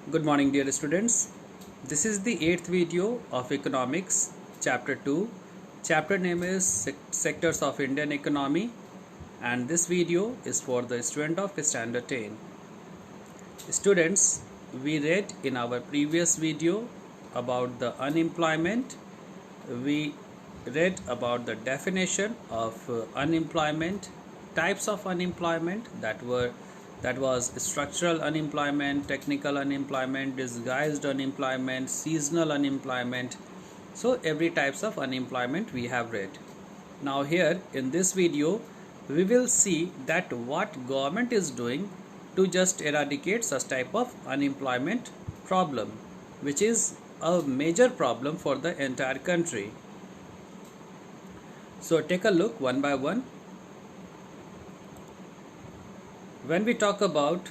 Good morning, dear students. This is the 8th video of Economics, Chapter 2. Chapter name is Sectors of Indian Economy, and this video is for the student of Standard 10. Students, we read in our previous video about the unemployment. We read about the definition of unemployment, types of unemployment that was structural unemployment, technical unemployment, disguised unemployment, seasonal unemployment. So every types of unemployment we have read. Now here in this video we will see that what government is doing to just eradicate such type of unemployment problem, which is a major problem for the entire country. So take a look one by one. When we talk about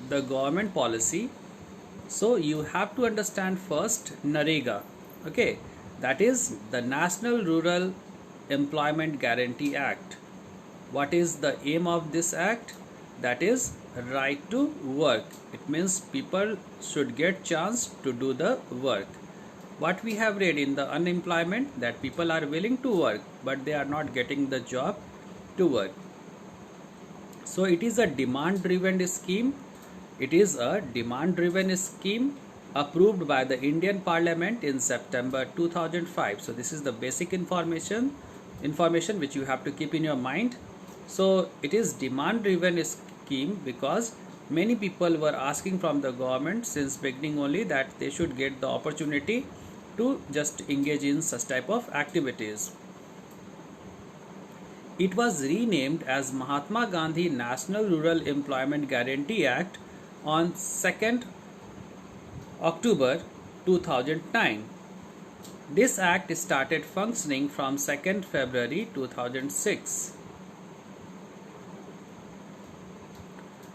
the government policy, so you have to understand first NREGA, okay, that is the National Rural Employment Guarantee Act. What is the aim of this act? That is right to work. It means people should get chance to do the work. What we have read in the unemployment, that people are willing to work but they are not getting the job to work. So it is a demand driven scheme. It is a demand driven scheme approved by the Indian Parliament in September 2005. So this is the basic information which you have to keep in your mind. So it is demand driven scheme because many people were asking from the government since beginning only that they should get the opportunity to just engage in such type of activities. It was renamed as Mahatma Gandhi National Rural Employment Guarantee Act on 2nd October 2009. This act started functioning from 2nd February 2006.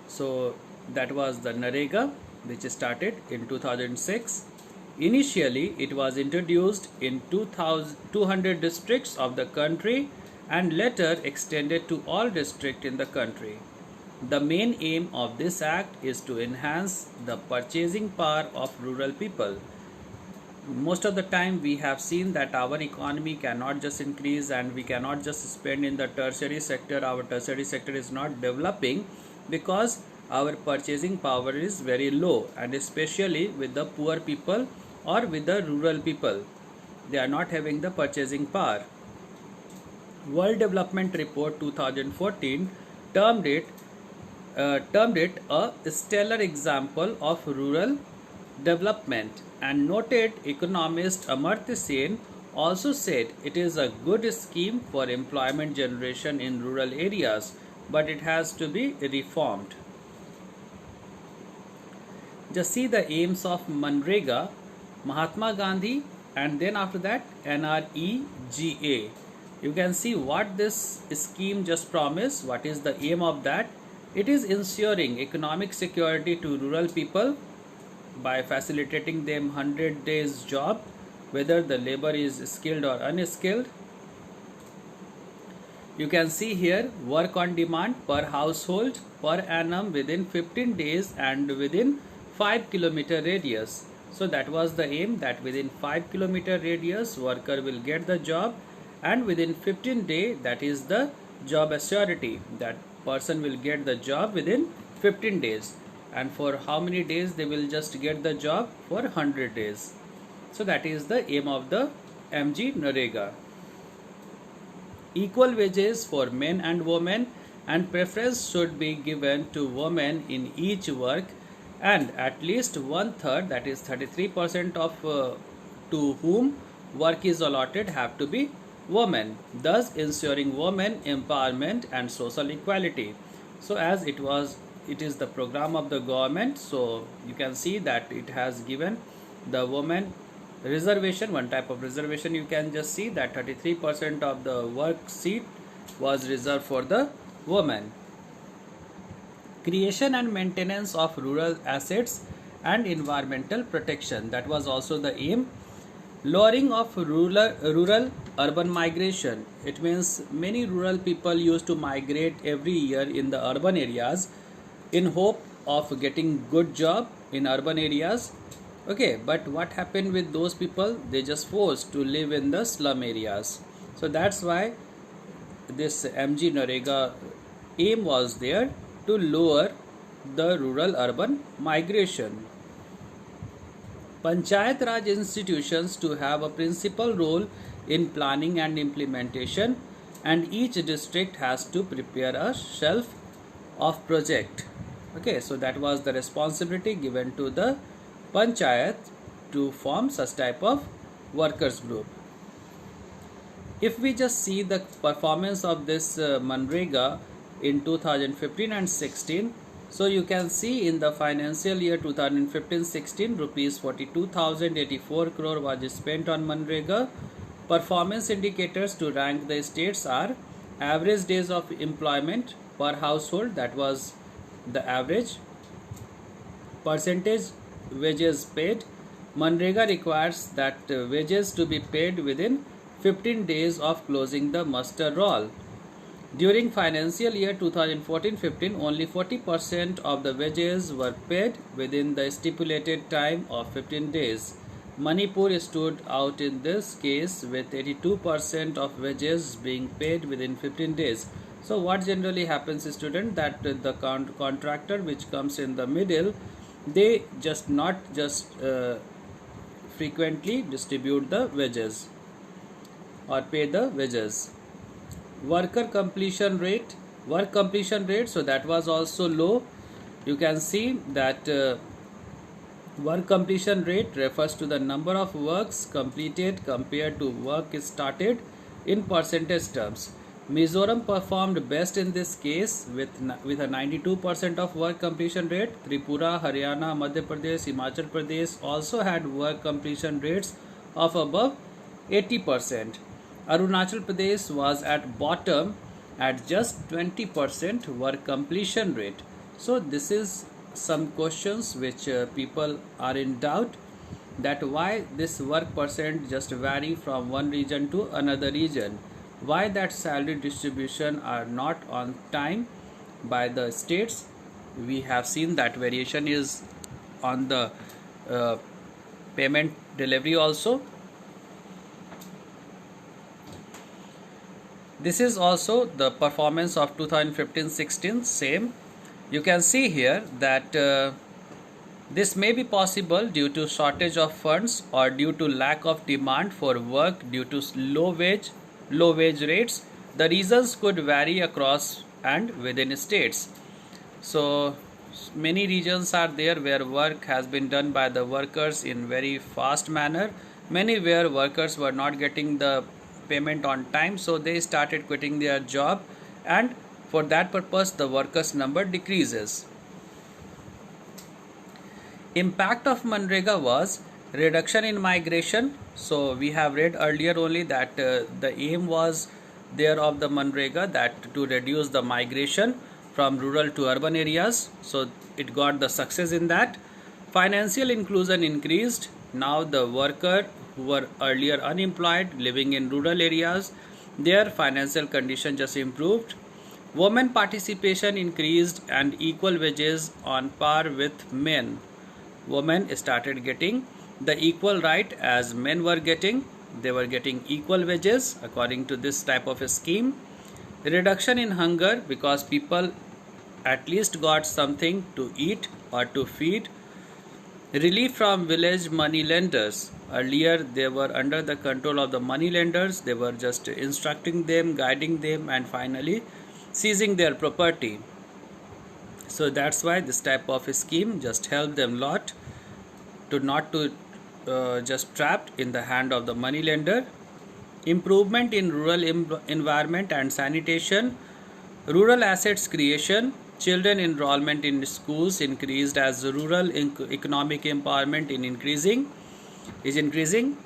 So that was the NREGA, which started in 2006. Initially, it was introduced in 200 districts of the country and later extended to all districts in the country. The main aim of this act is to enhance the purchasing power of rural people. Most of the time we have seen that our economy cannot just increase and we cannot just spend in the tertiary sector. Our tertiary sector is not developing because our purchasing power is very low, and especially with the poor people or with the rural people, they are not having the purchasing power. World Development Report 2014 termed it a stellar example of rural development, and noted economist Amartya Sen also said it is a good scheme for employment generation in rural areas, but it has to be reformed. Just see the aims of MNREGA, Mahatma Gandhi, and then after that NREGA. You can see what this scheme just promised. What is the aim of that? It is ensuring economic security to rural people by facilitating them 100 days job, whether the labor is skilled or unskilled. You can see here work on demand per household per annum within 15 days and within 5-kilometer radius. So that was the aim, that within 5-kilometer radius worker will get the job, and within 15 days, that is the job assurity, that person will get the job within 15 days. And for how many days they will just get the job? For 100 days. So that is the aim of the MG NREGA. Equal wages for men and women, and preference should be given to women in each work, and at least 1/3, that is 33% of to whom work is allotted have to be women, thus ensuring women empowerment and social equality. So as it is the program of the government, so you can see that it has given the women reservation, one type of reservation. You can just see that 33% of the work seat was reserved for the women. Creation and maintenance of rural assets and environmental protection, that was also the aim. Lowering of rural urban migration. It means many rural people used to migrate every year in the urban areas in hope of getting good job in urban areas. Okay, but what happened with those people? They just forced to live in the slum areas. So that's why this MG Narega aim was there, to lower the rural urban migration. Panchayat Raj institutions to have a principal role in planning and implementation, and each district has to prepare a shelf of project. Okay, so that was the responsibility given to the Panchayat to form such type of workers group. If we just see the performance of this Manrega in 2015 and 16, so you can see in the financial year 2015-16, rupees 42,084 crore was spent on Manrega. Performance indicators to rank the states are average days of employment per household, that was the average, percentage wages paid. Manrega requires that wages to be paid within 15 days of closing the muster roll. During financial year 2014-15, only 40% of the wages were paid within the stipulated time of 15 days. Manipur stood out in this case with 82% of wages being paid within 15 days. So what generally happens, student, that the contractor which comes in the middle, they just not frequently distribute the wages or pay the wages. Work completion rate, so that was also low. You can see that work completion rate refers to the number of works completed compared to work started in percentage terms. Mizoram performed best in this case with a 92% of work completion rate. Tripura, Haryana, Madhya Pradesh, Himachal Pradesh also had work completion rates of above 80%. Arunachal Pradesh was at bottom at just 20% work completion rate. So this is some questions which people are in doubt, that why this work percent just vary from one region to another region, why that salary distribution are not on time by the states. We have seen that variation is on the payment delivery also. This is also the performance of 2015-16, same. You can see here that this may be possible due to shortage of funds or due to lack of demand for work due to low wage rates. The reasons could vary across and within states. So many regions are there where work has been done by the workers in very fast manner. Many where workers were not getting the payment on time, so they started quitting their job, and for that purpose the workers number decreases. Impact of Manrega was reduction in migration. So we have read earlier only that the aim was there of the Manrega, that to reduce the migration from rural to urban areas. So it got the success in that. Financial inclusion increased. Now the worker who were earlier unemployed living in rural areas, their financial condition just improved. Women participation increased and equal wages on par with men. Women started getting the equal right as men were getting. They were getting equal wages according to this type of a scheme. Reduction in hunger, because people at least got something to eat or to feed. Relief from village money lenders. Earlier they were under the control of the money lenders. They were just instructing them, guiding them, and finally seizing their property. So that's why this type of a scheme just helped them lot to not to just trapped in the hand of the money lender. Improvement in rural environment and sanitation. Rural assets creation. Children enrollment in schools increased as rural economic empowerment is increasing.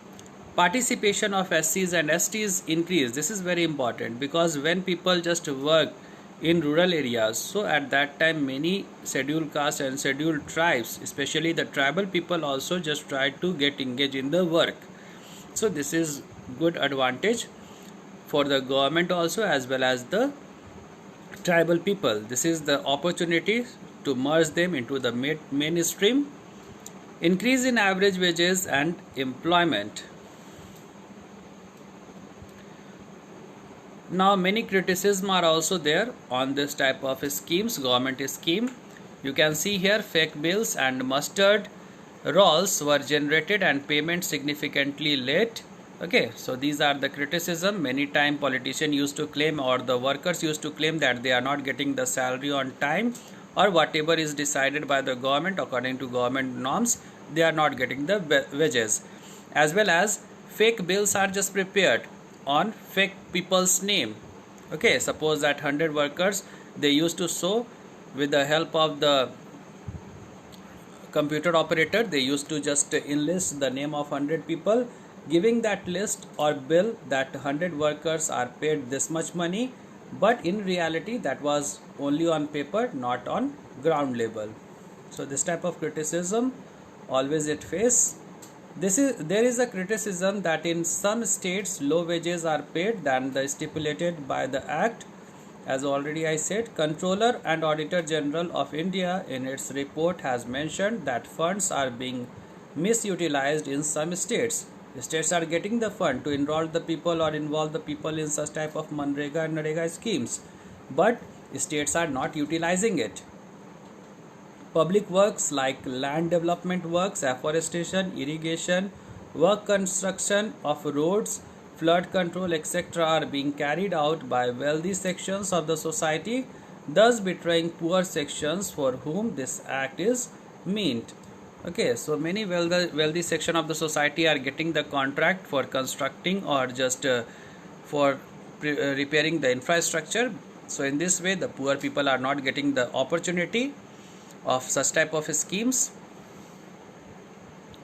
Participation of SCs and STs increased. This is very important, because when people just work in rural areas, so at that time many scheduled castes and scheduled tribes, especially the tribal people, also just tried to get engaged in the work. So this is good advantage for the government also as well as the tribal people. This is the opportunity to merge them into the mainstream. increase in average wages and employment. Now many criticism are also there on this type of schemes, government scheme. You can see here fake bills and mustard rolls were generated and payment significantly late. Okay, so these are the criticism. Many time politicians used to claim, or the workers used to claim, that they are not getting the salary on time, or whatever is decided by the government according to government norms, they are not getting the wages. As well as fake bills are just prepared on fake people's name. Okay, suppose that 100 workers, they used to show with the help of the computer operator, they used to just enlist the name of 100 people, giving that list or bill that 100 workers are paid this much money, but in reality that was only on paper, not on ground level. So this type of criticism always it face. There is a criticism that in some states low wages are paid than the stipulated by the act. As already I said, Controller and Auditor General of India in its report has mentioned that funds are being misutilized in some states. The states are getting the fund to enroll the people or involve the people in such type of Manrega and Narega schemes, but states are not utilizing it. Public works like land development works, afforestation, irrigation, work construction of roads, flood control, etc. are being carried out by wealthy sections of the society, thus betraying poor sections for whom this act is meant. Okay, so many wealthy section of the society are getting the contract for constructing or just for repairing the infrastructure. So in this way, the poor people are not getting the opportunity of such type of schemes.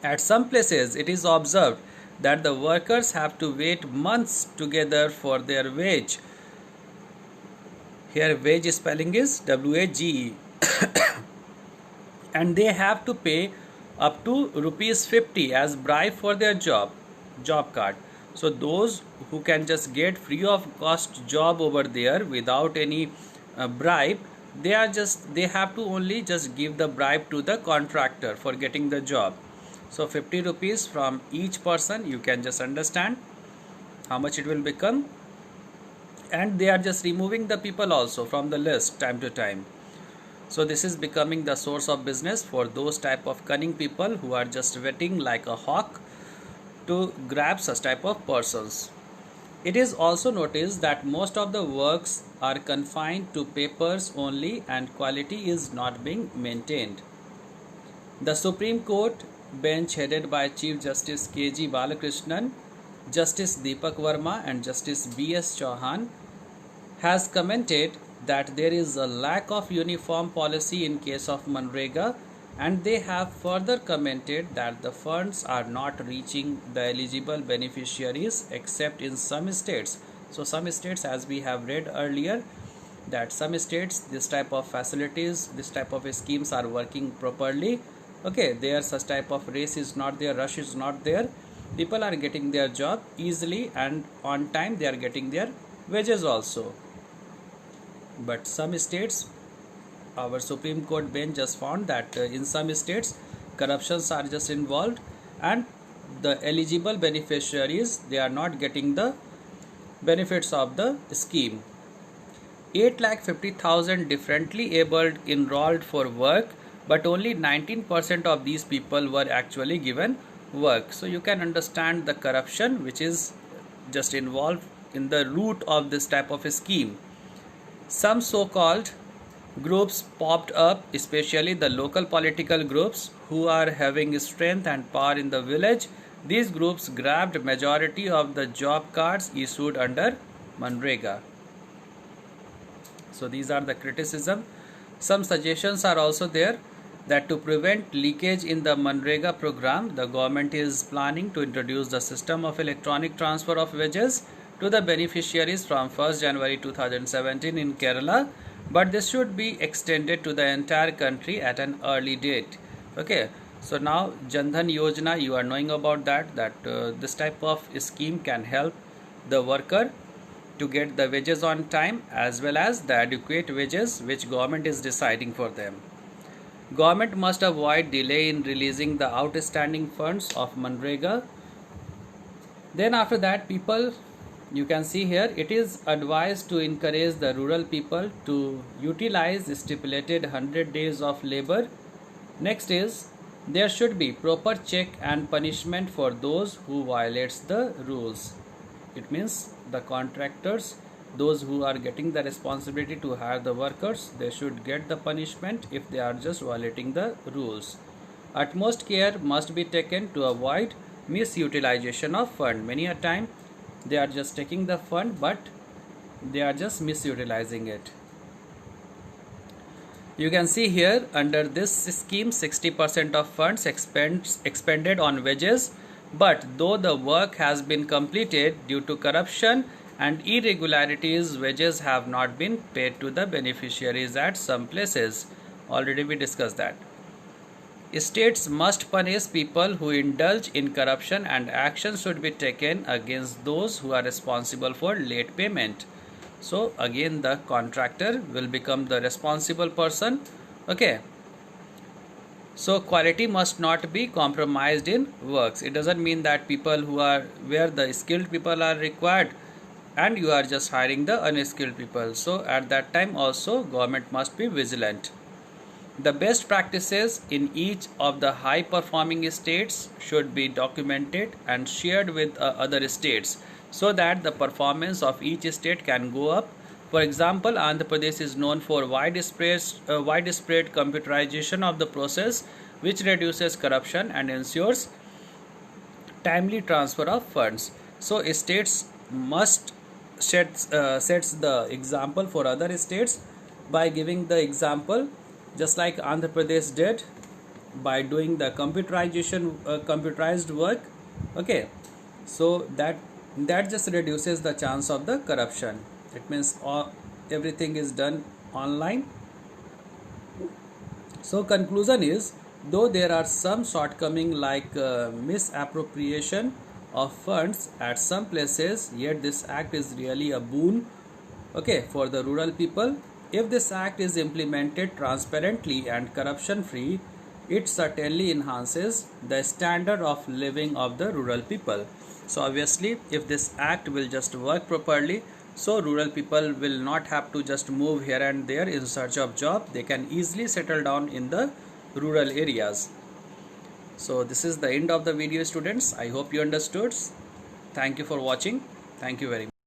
At some places, it is observed that the workers have to wait months together for their wage. Here wage spelling is WAGE and they have to pay up to ₹50 as bribe for their job card. So those who can just get free of cost job over there without any bribe, they have to only just give the bribe to the contractor for getting the job. So 50 rupees from each person, you can just understand how much it will become. And they are just removing the people also from the list time to time. So this is becoming the source of business for those type of cunning people who are just waiting like a hawk to grab such type of persons. It is also noticed that most of the works are confined to papers only and quality is not being maintained. The Supreme Court bench headed by Chief Justice K.G. Balakrishnan, Justice Deepak Verma and Justice B.S. Chauhan has commented that there is a lack of uniform policy in case of Manrega, and they have further commented that the funds are not reaching the eligible beneficiaries except in some states. So some states, as we have read earlier, that some states this type of facilities, this type of schemes are working properly. Okay, there such type of race is not there, rush is not there. People are getting their job easily and on time, they are getting their wages also. But some states, our Supreme Court bench just found that in some states corruptions are just involved and the eligible beneficiaries, they are not getting the benefits of the scheme. 8,50,000 differently abled enrolled for work, but only 19% of these people were actually given work. So you can understand the corruption which is just involved in the root of this type of a scheme. Some so-called groups popped up, especially the local political groups who are having strength and power in the village. These groups grabbed majority of the job cards issued under Manrega. So these are the criticism. Some suggestions are also there that to prevent leakage in the Manrega program, the government is planning to introduce the system of electronic transfer of wages to the beneficiaries from 1st January 2017 in Kerala, but this should be extended to the entire country at an early date. Okay, so now Jan Dhan Yojana, you are knowing about that this type of scheme can help the worker to get the wages on time as well as the adequate wages which government is deciding for them. Government must avoid delay in releasing the outstanding funds of Manrega. Then after that, people, you can see here, it is advised to encourage the rural people to utilize stipulated 100 days of labor. Next is, there should be proper check and punishment for those who violates the rules. It means the contractors, those who are getting the responsibility to hire the workers, they should get the punishment if they are just violating the rules. Utmost care must be taken to avoid misutilization of fund. Many a time they are just taking the fund, but they are just misutilizing it. You can see here under this scheme 60% of funds expended on wages, but though the work has been completed, due to corruption and irregularities, wages have not been paid to the beneficiaries at some places. Already we discussed that. States must punish people who indulge in corruption, and action should be taken against those who are responsible for late payment. So again the contractor will become the responsible person. Okay, so quality must not be compromised in works. It doesn't mean that people who are where the skilled people are required and you are just hiring the unskilled people. So at that time also government must be vigilant. The best practices in each of the high performing states should be documented and shared with other states, so that the performance of each state can go up. For example, Andhra Pradesh is known for widespread computerization of the process, which reduces corruption and ensures timely transfer of funds. So states must sets the example for other states by giving the example, just like Andhra Pradesh did by doing the computerized work. Okay, so that just reduces the chance of the corruption. It means everything is done online. So conclusion is, though there are some shortcoming like misappropriation of funds at some places, yet this act is really a boon, okay, for the rural people. If this act is implemented transparently and corruption free, it certainly enhances the standard of living of the rural people. So obviously if this act will just work properly, so rural people will not have to just move here and there in search of job. They can easily settle down in the rural areas. So this is the end of the video, students. I hope you understood. Thank you for watching. Thank you very much.